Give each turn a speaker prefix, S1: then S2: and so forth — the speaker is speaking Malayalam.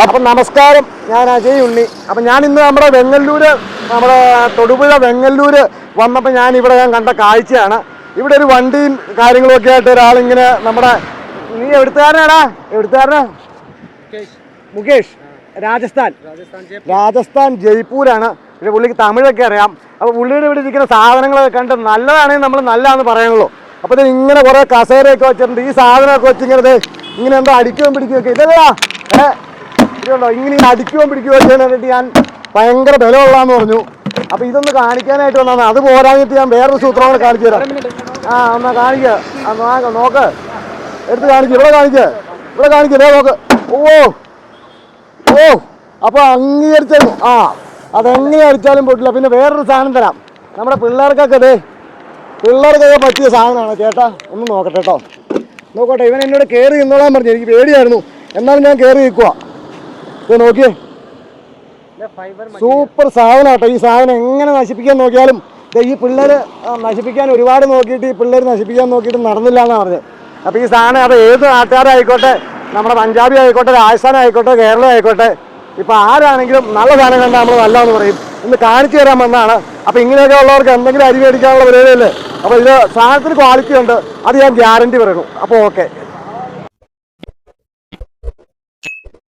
S1: അപ്പം നമസ്കാരം, ഞാൻ അജയ് ഉണ്ണി. അപ്പം ഞാൻ ഇന്ന് നമ്മുടെ തൊടുപുഴ വെങ്ങല്ലൂര് വന്നപ്പോൾ ഞാൻ കണ്ട കാഴ്ചയാണ്. ഇവിടെ ഒരു വണ്ടിയും കാര്യങ്ങളൊക്കെ ആയിട്ട് ഒരാളിങ്ങനെ നീ എവിടുത്തുകാരനാടാ? മുകേഷ്, രാജസ്ഥാൻ ജയ്പൂരാണ്. പിന്നെ പുള്ളിക്ക് തമിഴൊക്കെ അറിയാം. അപ്പോൾ പുള്ളിയുടെ ഇവിടെ ഇരിക്കുന്ന സാധനങ്ങളൊക്കെ കണ്ട് നല്ലതാണെങ്കിൽ നമ്മൾ നല്ലതാണെന്ന് പറയാനുള്ളൂ. അപ്പോൾ ഇങ്ങനെ കുറേ കസേരയൊക്കെ വെച്ചിട്ടുണ്ട്. ഈ സാധനമൊക്കെ വെച്ച് ഇങ്ങനെ എന്തോ അടിക്കുകയും പിടിക്കുകയൊക്കെ ഇതല്ല ഇതുണ്ടോ, ഇങ്ങനെ അടിക്കുകയും പിടിക്കുകയോ ചെയ്യാൻ വേണ്ടിയിട്ട് ഞാൻ ഭയങ്കര ബലമുള്ളതെന്ന് പറഞ്ഞു. അപ്പോൾ ഇതൊന്ന് കാണിക്കാനായിട്ട് വന്നതാണ്. അത് പോരാഞ്ഞിട്ട് ഞാൻ വേറൊരു സൂത്രം കൂടെ കാണിച്ചു തരാം. എന്നാ കാണിക്കുക, നോക്ക്, എടുത്ത് കാണിക്കുക, ഇവിടെ കാണിക്കുക, നോക്ക്. അപ്പോൾ അംഗീകരിച്ചാലും അതെങ്ങനെ അടിച്ചാലും പൊട്ടില്ല. പിന്നെ വേറൊരു സാധനം തരാം. നമ്മുടെ പിള്ളേർക്കൊക്കെ പറ്റിയ സാധനമാണ് ചേട്ടാ. ഒന്ന് നോക്കട്ടെ കേട്ടോ, നോക്കട്ടെ. ഇവൻ എന്നോട് കയറി നിന്നോളാൻ പറഞ്ഞു. എനിക്ക് പേടിയായിരുന്നു, എന്നാലും ഞാൻ കയറി നിൽക്കുക. ഇത് നോക്കിയേ, സൂപ്പർ സാധനം കേട്ടോ. ഈ സാധനം എങ്ങനെ നശിപ്പിക്കാൻ നോക്കിയാലും ഈ പിള്ളേർ നശിപ്പിക്കാൻ ഒരുപാട് നോക്കിയിട്ട് നശിപ്പിക്കാൻ നോക്കിയിട്ട് നടന്നില്ല എന്നാണ് പറഞ്ഞത്. അപ്പോൾ ഈ സാധനം അത് ഏത് നാട്ടുകാരായിക്കോട്ടെ, നമ്മുടെ പഞ്ചാബി ആയിക്കോട്ടെ, രാജസ്ഥാൻ ആയിക്കോട്ടെ, കേരളം ആയിക്കോട്ടെ, ഇപ്പോൾ ആരാണെങ്കിലും നല്ല സാധനം കണ്ടാൽ നമ്മൾ നല്ലതെന്ന് പറയും. ഇന്ന് കാണിച്ചു തരാൻ വന്നതാണ്. അപ്പോൾ ഇങ്ങനെയൊക്കെ ഉള്ളവർക്ക് എന്തെങ്കിലും അരി മേടിക്കാനുള്ള പരിപാടിയല്ലേ. അപ്പോൾ ഇത് സാധനത്തിന് ക്വാളിറ്റി ഉണ്ട്, അത് ഞാൻ ഗ്യാരണ്ടി പറയുന്നു. അപ്പോൾ ഓക്കെ.